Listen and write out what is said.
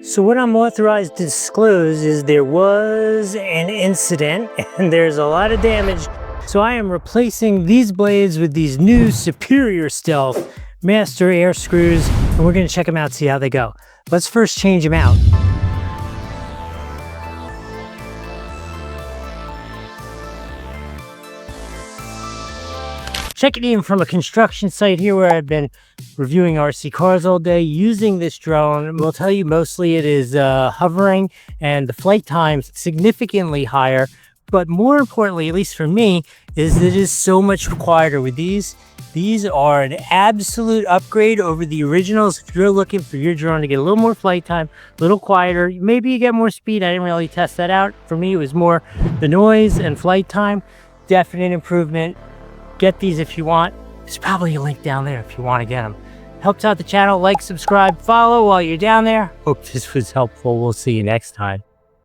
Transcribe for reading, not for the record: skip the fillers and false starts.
So what I'm authorized to disclose is there was an incident and there's a lot of damage. So I am replacing these blades with these new superior stealth Master Airscrews, and we're going to check them out, see how they go. Let's first change them out. Checking in from a construction site here where I've been reviewing RC cars all day using this drone. We'll tell you mostly it is hovering and the flight time's significantly higher. But more importantly, at least for me, is that it is so much quieter with these. These are an absolute upgrade over the originals. If you're looking for your drone to get a little more flight time, a little quieter, maybe you get more speed. I didn't really test that out. For me, it was more the noise and flight time. Definite improvement. Get these if you want. There's probably a link down there if you want to get them. Helps out the channel. Like, subscribe, follow while you're down there. Hope this was helpful. We'll see you next time.